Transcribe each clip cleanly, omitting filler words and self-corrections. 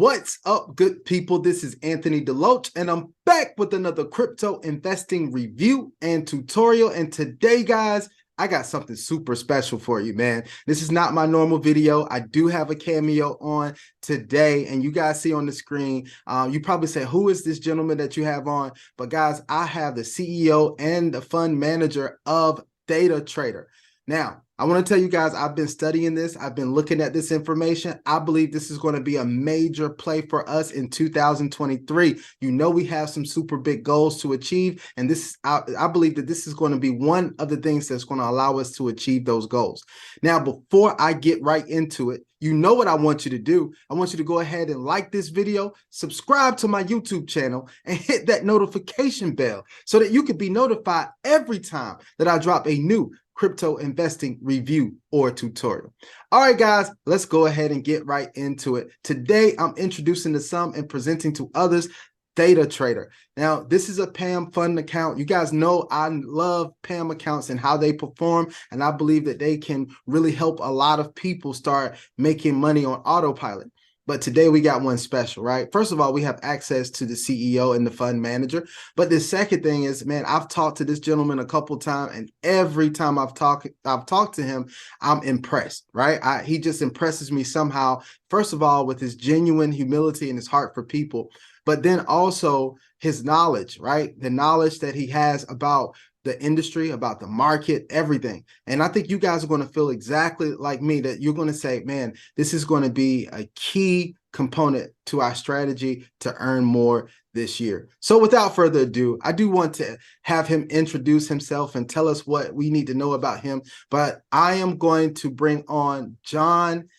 What's up, good people? This is Anthony Deloach, and I'm back with another crypto investing review and tutorial. And today, guys, I got something super special for you, man. This is not my normal video. I do have a cameo on today, and you guys see on the screen, you probably say, who is this gentleman that you have on? But guys, I have the CEO and the fund manager of Theta Trader. Now, I want to tell you guys, I've been studying this. I've been looking at this information. I believe this is going to be a major play for us in 2023. You know, we have some super big goals to achieve. And this, I believe that this is going to be one of the things that's going to allow us to achieve those goals. Now, before I get right into it, you know what I want you to do. I want you to go ahead and like this video, subscribe to my YouTube channel, and hit that notification bell so that you can be notified every time that I drop a new crypto investing review or tutorial. All right, guys, let's go ahead and get right into it. Today, I'm introducing to some and presenting to others Theta Trader. Now, this is a PAM fund account. You guys know I love PAM accounts and how they perform, and I believe that they can really help a lot of people start making money on autopilot. But today we got one special, right? First of all, we have access to the CEO and the fund manager. But the second thing is, man, I've talked to this gentleman a couple times, and every time I've talked to him, I'm impressed, right? He just impresses me somehow, first of all, with his genuine humility and his heart for people, but then also his knowledge, right? The knowledge that he has about the industry, about the market, everything. And I think you guys are going to feel exactly like me, that you're going to say, man, this is going to be a key component to our strategy to earn more this year. So without further ado, I do want to have him introduce himself and tell us what we need to know about him. But I am going to bring on Jon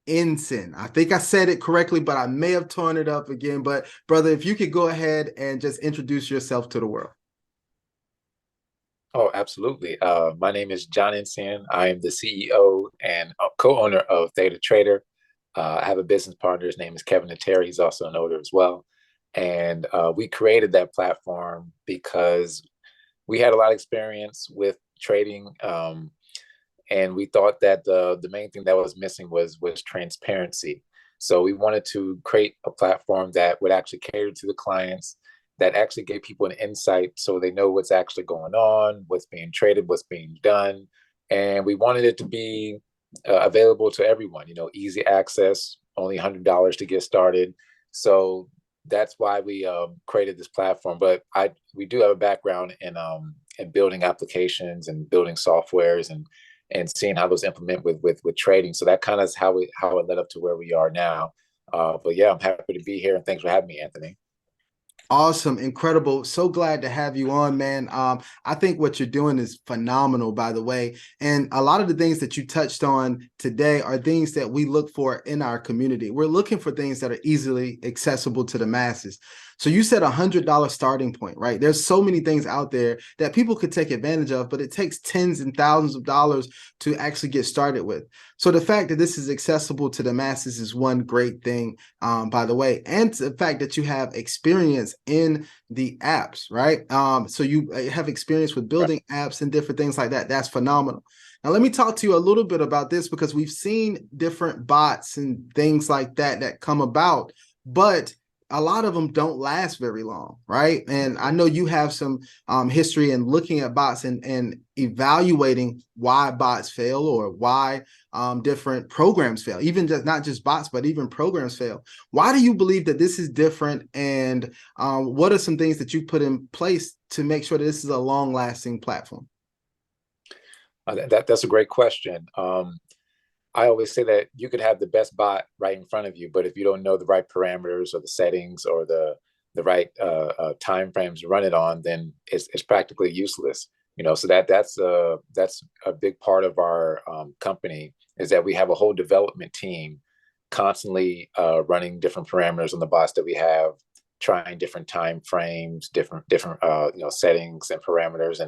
Nsien. I think I said it correctly, but I may have torn it up again. But brother, if you could go ahead and just introduce yourself to the world. Oh, absolutely. My name is Jon Nsien. I am the CEO and co-owner of Theta Trader. I have a business partner. His name is Kevin Nateri. He's also an owner as well. And we created that platform because we had a lot of experience with trading. And we thought that the main thing that was missing was transparency. So we wanted to create a platform that would actually cater to the clients, that actually gave people an insight so they know what's actually going on, what's being traded, what's being done. And we wanted it to be available to everyone, you know, easy access, only $100 to get started. So that's why we created this platform. But we do have a background in building applications and building softwares and seeing how those implement with trading. So that kind of is how it led up to where we are now. But yeah, I'm happy to be here, and thanks for having me, Anthony. Awesome. Incredible. So glad to have you on, man. I think what you're doing is phenomenal, by the way. And a lot of the things that you touched on today are things that we look for in our community. We're looking for things that are easily accessible to the masses. So you said $100 starting point, right? There's so many things out there that people could take advantage of, but it takes tens and thousands of dollars to actually get started with. So the fact that this is accessible to the masses is one great thing, by the way, and the fact that you have experience in the apps, right? So you have experience with building apps and different things like that. That's phenomenal. Now, let me talk to you a little bit about this, because we've seen different bots and things like that that come about, but a lot of them don't last very long, right? And I know you have some history in looking at bots and evaluating why bots fail, or why different programs fail, even just not just bots, but even programs fail. Why do you believe that this is different? And what are some things that you put in place to make sure that this is a long-lasting platform? That's a great question. I always say that you could have the best bot right in front of you, but if you don't know the right parameters or the settings or the right time frames to run it on, then it's practically useless. You know, so that's a big part of our company, is that we have a whole development team constantly running different parameters on the bots that we have, trying different time frames, different settings and parameters,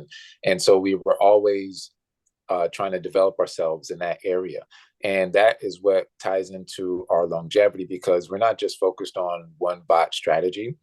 and so we were always trying to develop ourselves in that area. And that is what ties into our longevity, because we're not just focused on one bot strategy.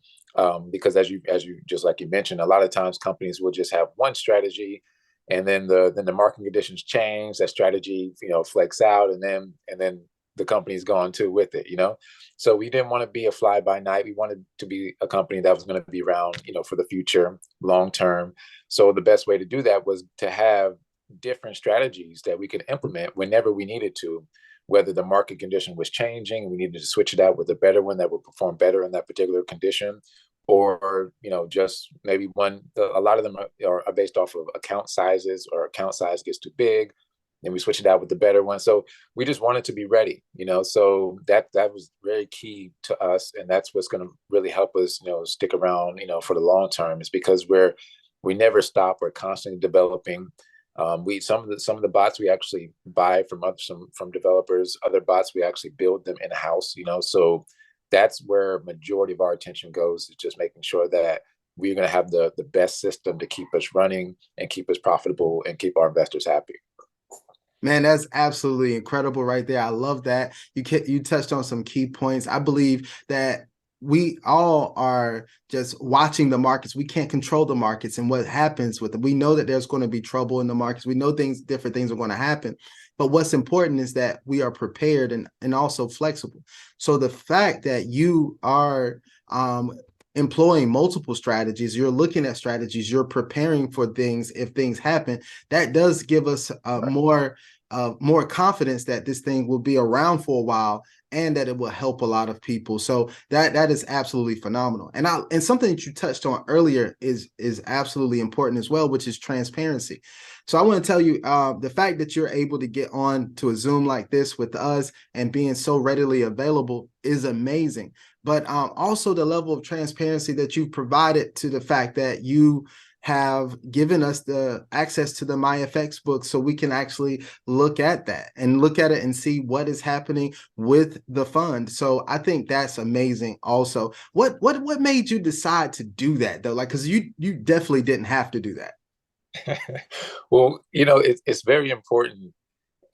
Because as you just like you mentioned, a lot of times companies will just have one strategy, and then the market conditions change, that strategy flakes out, and then the company's gone too with it, you know? So we didn't want to be a fly by night. We wanted to be a company that was going to be around, you know, for the future, long term. So the best way to do that was to have different strategies that we could implement whenever we needed to, whether the market condition was changing and we needed to switch it out with a better one that would perform better in that particular condition, or, you know, just maybe a lot of them are based off of account sizes, or account size gets too big, and we switch it out with the better one. So we just wanted to be ready, you know, so that was very key to us. And that's what's going to really help us, you know, stick around, you know, for the long term, is because we never stop. We're constantly developing. Some of the bots we actually buy from developers. Other bots we actually build them in house, you know. So that's where majority of our attention goes, is just making sure that we're going to have the best system to keep us running and keep us profitable and keep our investors happy. Man, that's absolutely incredible right there. I love that. You touched on some key points. I believe that we all are just watching the markets. We can't control the markets and what happens with them. We know that there's going to be trouble in the markets. We know different things are going to happen. But what's important is that we are prepared and also flexible. So the fact that you are employing multiple strategies, you're looking at strategies, you're preparing for things if things happen, that does give us more confidence that this thing will be around for a while and that it will help a lot of people. So that is absolutely phenomenal. And something that you touched on earlier is absolutely important as well, which is transparency. So I want to tell you, the fact that you're able to get on to a Zoom like this with us and being so readily available is amazing. But also the level of transparency that you've provided, to the fact that you have given us the access to the MyFX book, so we can actually look at that and look at it and see what is happening with the fund. So I think that's amazing. Also, what made you decide to do that though? Like, because you definitely didn't have to do that. Well, you know, it's very important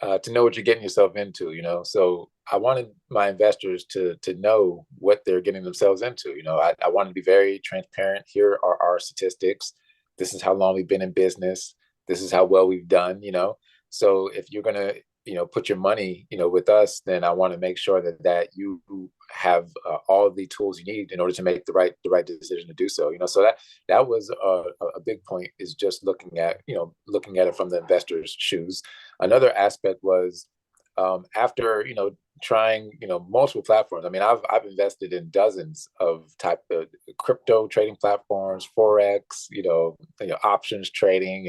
to know what you're getting yourself into, you know. So I wanted my investors to know what they're getting themselves into. You know, I wanted to be very transparent. Here are our statistics. This is how long we've been in business. This is how well we've done, you know. So if you're going to, you know, put your money, you know, with us, then I want to make sure that you have all of the tools you need in order to make the right decision to do so. You know, so that was a big point, is just looking at it from the investor's shoes. Another aspect was, after, you know, trying, you know, multiple platforms. I mean, I've invested in dozens of type of crypto trading platforms, forex, you know, options trading,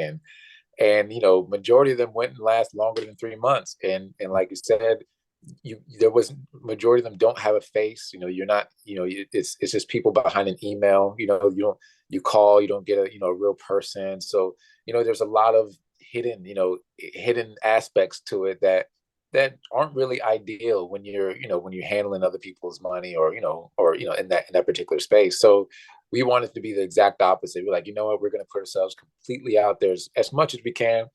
and you know, majority of them wouldn't last longer than 3 months. And like you said, majority of them don't have a face. You know, you're not, you know, it's just people behind an email. You know, you call, you don't get a real person. So, you know, there's a lot of hidden aspects to it that aren't really ideal when you're handling other people's money, or in that particular space. So we wanted to be the exact opposite. We're like, you know what, we're going to put ourselves completely out there as much as we can,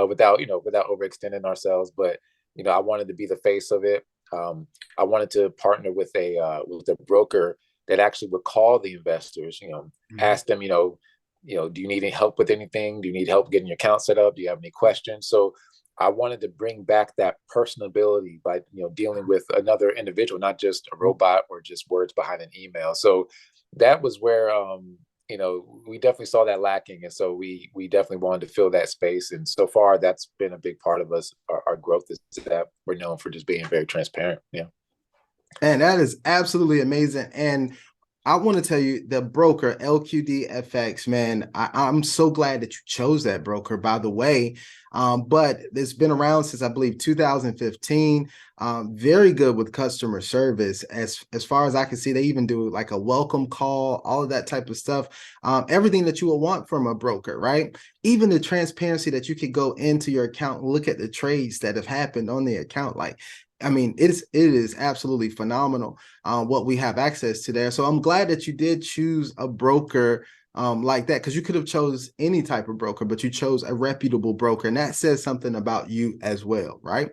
without overextending ourselves. But, you know, I wanted to be the face of it. I wanted to partner with a broker that actually would call the investors, you know, ask them, do you need any help with anything? Do you need help getting your account set up? Do you have any questions? So I wanted to bring back that personability by, dealing with another individual, not just a robot or just words behind an email. So that was where, we definitely saw that lacking. And so we definitely wanted to fill that space. And so far, that's been a big part of us. Our growth is that we're known for just being very transparent. Yeah. And that is absolutely amazing. And I want to tell you, the broker, LQDFx, man, I'm so glad that you chose that broker, by the way. But it's been around since, I believe, 2015. Very good with customer service. As far as I can see, they even do like a welcome call, all of that type of stuff. Everything that you will want from a broker, right? Even the transparency that you could go into your account and look at the trades that have happened on the account. Like, I mean, it is absolutely phenomenal what we have access to there. So I'm glad that you did choose a broker like that, because you could have chose any type of broker, but you chose a reputable broker, and that says something about you as well, right?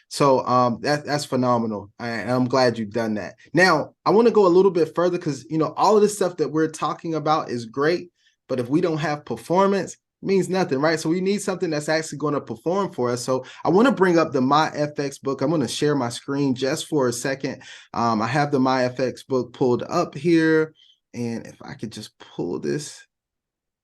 So that's phenomenal, and I'm glad you've done that. Now, I want to go a little bit further, because all of this stuff that we're talking about is great, but if we don't have performance, means nothing, right? So we need something that's actually going to perform for us. So I want to bring up the MyFX book. I'm going to share my screen just for a second. I have the MyFX book pulled up here. And if I could just pull this.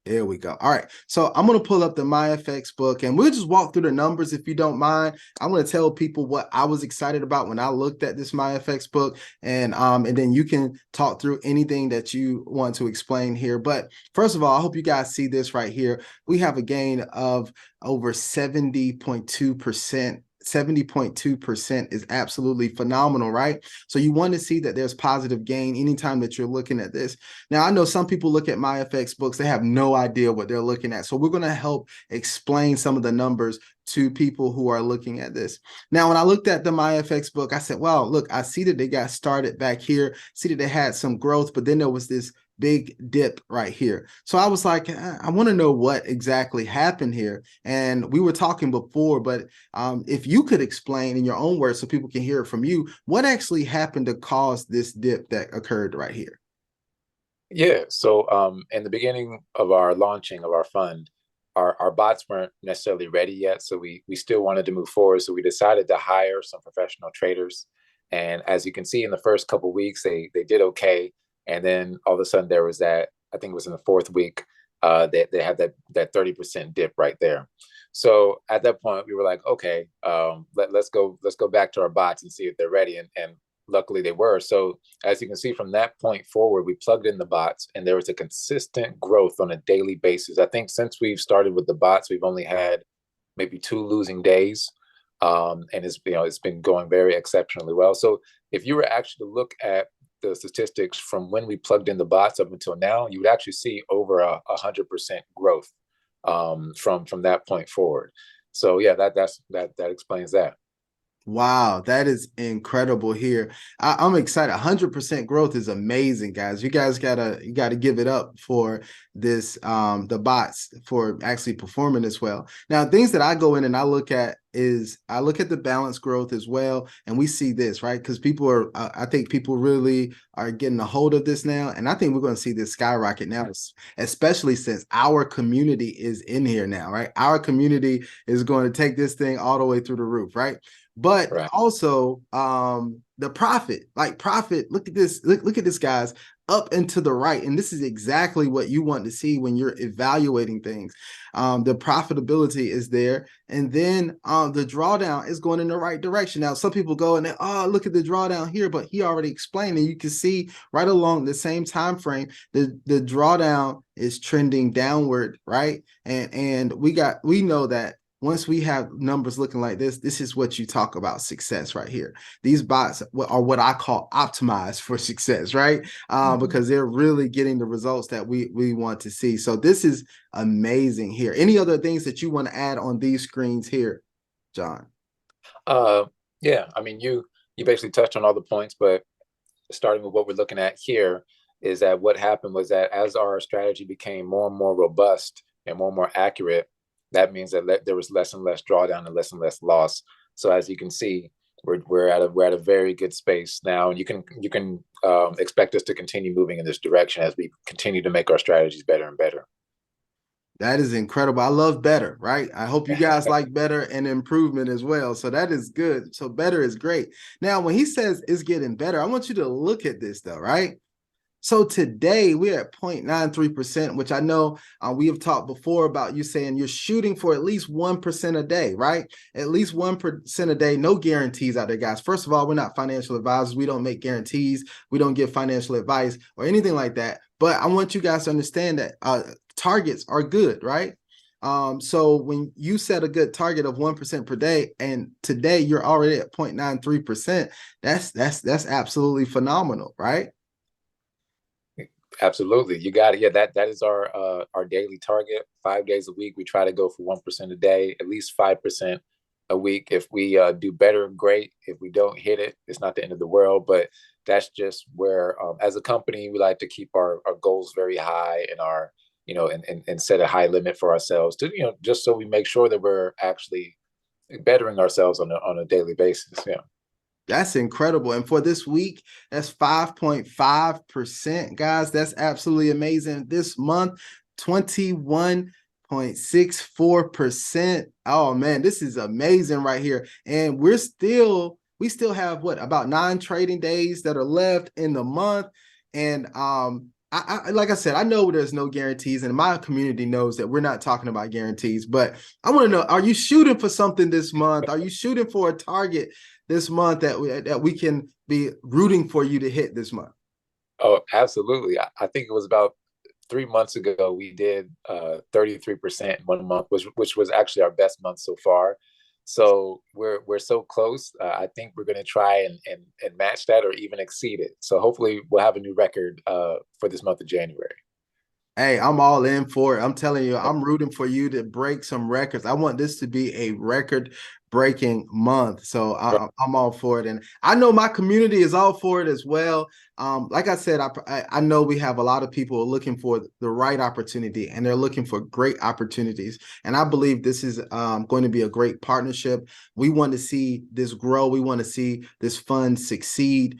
There we go. All right. So I'm going to pull up the MyFX book and we'll just walk through the numbers if you don't mind. I'm going to tell people what I was excited about when I looked at this MyFX book, and then you can talk through anything that you want to explain here. But first of all, I hope you guys see this right here. We have a gain of over 70.2%. 70.2% is absolutely phenomenal, right? So you want to see that there's positive gain anytime that you're looking at this. Now, I know some people look at MyFX books, they have no idea what they're looking at. So we're going to help explain some of the numbers to people who are looking at this. Now, when I looked at the MyFX book, I said, well, look, I see that they got started back here, see that they had some growth, but then there was this big dip right here. So I was like, I want to know what exactly happened here. And we were talking before, but if you could explain in your own words so people can hear it from you, what actually happened to cause this dip that occurred right here? Yeah. So in the beginning of our launching of our fund, our bots weren't necessarily ready yet. So we still wanted to move forward. So we decided to hire some professional traders. And as you can see in the first couple of weeks, they did okay. And then all of a sudden there was that, I think it was in the fourth week, they had that 30% dip right there. So at that point we were like, okay, let's go back to our bots and see if they're ready. And luckily they were. So as you can see from that point forward, we plugged in the bots and there was a consistent growth on a daily basis. I think since we've started with the bots, we've only had maybe 2 losing days. And it's been going very exceptionally well. So if you were actually to look at the statistics from when we plugged in the bots up until now, you would actually see over 100% growth from that point forward. So yeah, that explains that. Wow, that is incredible here. I'm excited. 100% growth is amazing, guys. You guys gotta give it up for this, the bots for actually performing as well. Now, things that I go in and I look at is I look at the balance growth as well, and we see this, right? Because people are, I think people really are getting a hold of this now, and I think we're going to see this skyrocket now, especially since our community is in here now, right? Our community is going to take this thing all the way through the roof, right? But Right. also the profit, look at this, look at this, guys, up and to the right. And this is exactly what you want to see when you're evaluating things. The profitability is there. And then the drawdown is going in the right direction. Now, some people go and they, oh, look at the drawdown here, but he already explained, and you can see right along the same time frame, the drawdown is trending downward, right? And we know that once we have numbers looking like this is what you talk about success right here. These bots are what I call optimized for success, right? Because they're really getting the results that we want to see. So this is amazing here. Any other things that you want to add on these screens here, John? Yeah, I mean, you basically touched on all the points, but starting with what we're looking at here is that what happened was that as our strategy became more and more robust and more accurate, that means that there was less and less drawdown and less loss. So as you can see, we're at a very good space now, and you can expect us to continue moving in this direction as we continue to make our strategies better and better. That is incredible. I love better, right? I hope you guys like better and improvement as well. So that is good. So better is great. Now, when he says it's getting better, I want you to look at this though, right? So today we're at 0.93%, which I know we have talked before about you saying you're shooting for at least 1% a day, right? At least 1% a day. No guarantees out there, guys. First of all, we're not financial advisors. We don't make guarantees. We don't give financial advice or anything like that. But I want you guys to understand that targets are good, right? So when you set a good target of 1% per day, and today you're already at 0.93%, that's absolutely phenomenal, right? Absolutely, you got it. Yeah, that is our daily target. 5 days a week, we try to go for 1% a day, at least 5% a week. If we do better, great. If we don't hit it, it's not the end of the world. But that's just where, as a company, we like to keep our goals very high and our and set a high limit for ourselves to just so we make sure that we're actually bettering ourselves on a daily basis. Yeah. That's incredible. And for this week, that's 5.5%, guys. That's absolutely amazing. This month, 21 0.64%. Oh man, this is amazing right here. And we still have what, about 9 trading days that are left in the month. And I like I said, I know there's no guarantees, and my community knows that we're not talking about guarantees, but I want to know, are you shooting for something this month? Are you shooting for a target this month that we can be rooting for you to hit this month? Oh, absolutely. I think it was about 3 months ago we did 33% in 1 month, which was actually our best month so far. So we're so close. I think we're going to try and match that or even exceed it. So hopefully we'll have a new record for this month of January. Hey, I'm all in for it. I'm telling you, I'm rooting for you to break some records. I want this to be a record-breaking month. So I'm all for it. And I know my community is all for it as well. Like I said, I know we have a lot of people looking for the right opportunity, and they're looking for great opportunities. And I believe this is going to be a great partnership. We want to see this grow. We want to see this fund succeed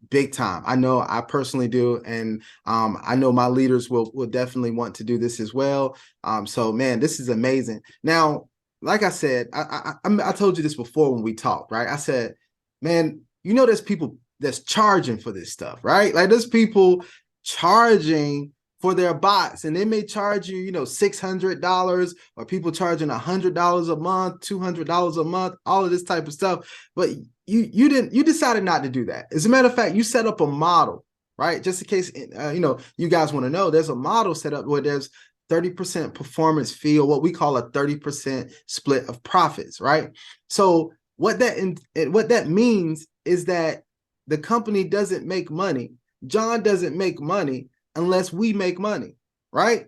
big time. I know I personally do. And I know my leaders will definitely want to do this as well. So man, this is amazing. Now, like I said, I told you this before when we talked, right? I said, man, you know, there's people that's charging for this stuff, right? Like there's people charging for their bots, and they may charge you, you know, $600, or people charging $100 a month, $200 a month, all of this type of stuff. But you decided not to do that. As a matter of fact, you set up a model, right? Just in case, you know, you guys want to know, there's a model set up where there's 30% performance fee, or what we call a 30% split of profits, right? So what that means is that the company doesn't make money. John doesn't make money unless we make money, right?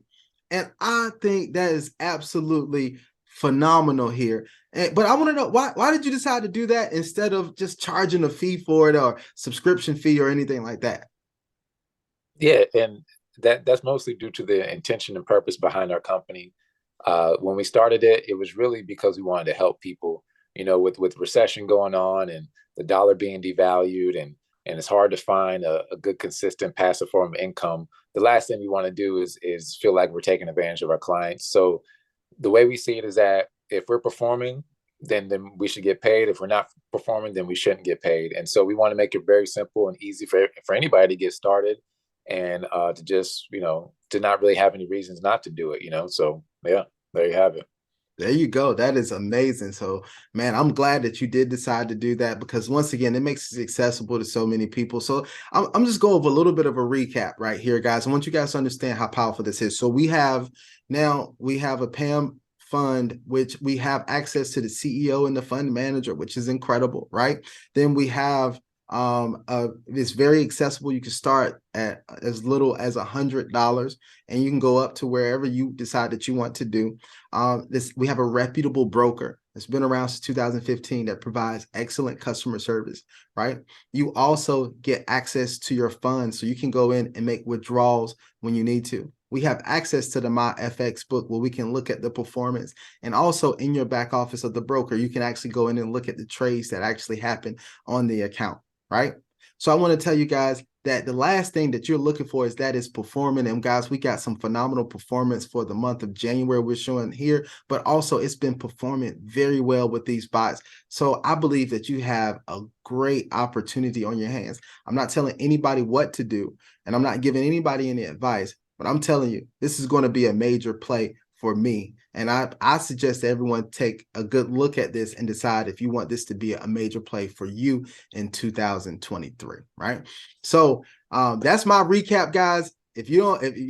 And I think that is absolutely phenomenal here. But I want to know, why did you decide to do that instead of just charging a fee for it, or subscription fee, or anything like that? Yeah, and that's mostly due to the intention and purpose behind our company. When we started it, it was really because we wanted to help people, you know, with recession going on and the dollar being devalued, and it's hard to find a good, consistent, passive form of income. The last thing we want to do is feel like we're taking advantage of our clients. So the way we see it is that if we're performing, then we should get paid. If we're not performing, then we shouldn't get paid. And so we want to make it very simple and easy for anybody to get started, and to just, you know, to not really have any reasons not to do it, you know. So yeah, there you have it. There you go. That is amazing. So, man, I'm glad that you did decide to do that, because once again, it makes it accessible to so many people. So I'm just going over a little bit of a recap right here, guys. I want you guys to understand how powerful this is. So we have a PAM fund, which we have access to the CEO and the fund manager, which is incredible, right? Then we have it's very accessible. You can start at as little as $100, and you can go up to wherever you decide that you want to do. We have a reputable broker that's been around since 2015 that provides excellent customer service, right? You also get access to your funds, so you can go in and make withdrawals when you need to. We have access to the MyFX book, where we can look at the performance. And also in your back office of the broker, you can actually go in and look at the trades that actually happen on the account, right? So I want to tell you guys that the last thing that you're looking for is that it's performing. And guys, we got some phenomenal performance for the month of January we're showing here, but also it's been performing very well with these bots. So I believe that you have a great opportunity on your hands. I'm not telling anybody what to do, and I'm not giving anybody any advice, but I'm telling you, this is going to be a major play for me. And I suggest everyone take a good look at this and decide if you want this to be a major play for you in 2023, right? So that's my recap, guys. If you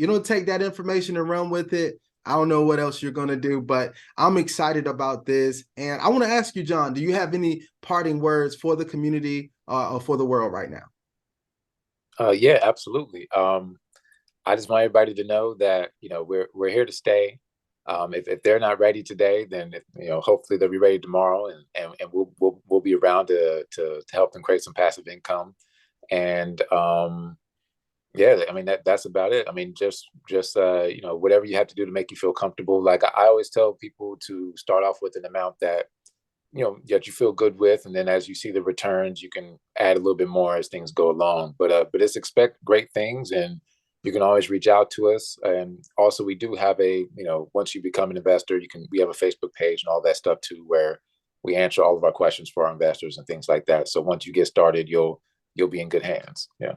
don't take that information and run with it, I don't know what else you're going to do, but I'm excited about this. And I want to ask you, John, do you have any parting words for the community or for the world right now? Yeah, absolutely. I just want everybody to know that, you know, we're here to stay. If they're not ready today, then you know, hopefully they'll be ready tomorrow, and we'll be around to help them create some passive income. And yeah, I mean that's about it. I mean, just you know, whatever you have to do to make you feel comfortable. Like I always tell people to start off with an amount that, you know, that you feel good with, and then as you see the returns, you can add a little bit more as things go along. But just expect great things, and you can always reach out to us. And also we do have a, once you become an investor, we have a Facebook page and all that stuff too, where we answer all of our questions for our investors and things like that. So once you get started, you'll be in good hands. Yeah.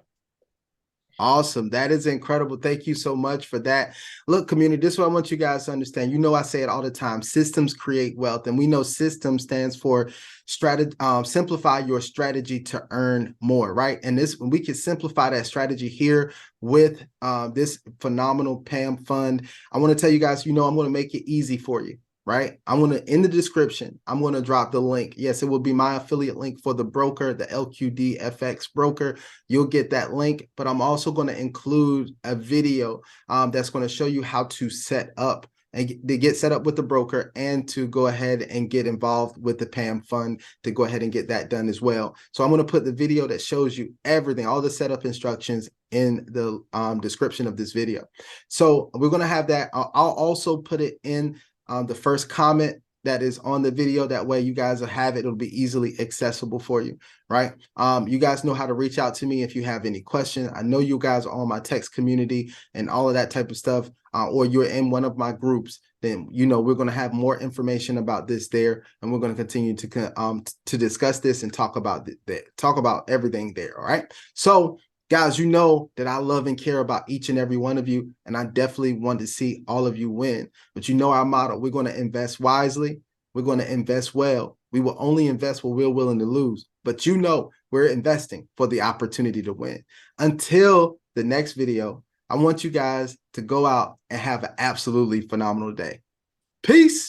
Awesome. That is incredible. Thank you so much for that. Look, community, this is what I want you guys to understand. I say it all the time. Systems create wealth. And we know system stands for simplify your strategy to earn more, right? And we can simplify that strategy here with this phenomenal PAM fund. I want to tell you guys, I'm going to make it easy for you. Right? In the description, I'm going to drop the link. Yes, it will be my affiliate link for the broker, the LQDFx Broker. You'll get that link, but I'm also going to include a video that's going to show you how to set up and get set up with the broker and to go ahead and get involved with the PAM fund to go ahead and get that done as well. So I'm going to put the video that shows you everything, all the setup instructions in the description of this video. So we're going to have that. I'll also put it in the first comment that is on the video. That way you guys will have it. It'll be easily accessible for you, right? You guys know how to reach out to me if you have any questions. I know you guys are on my text community and all of that type of stuff, or you're in one of my groups, then, we're going to have more information about this there. And we're going to continue to discuss this and talk about everything there. All right. So guys, that I love and care about each and every one of you, and I definitely want to see all of you win. But our motto, we're going to invest wisely. We're going to invest well. We will only invest what we're willing to lose. But we're investing for the opportunity to win. Until the next video, I want you guys to go out and have an absolutely phenomenal day. Peace.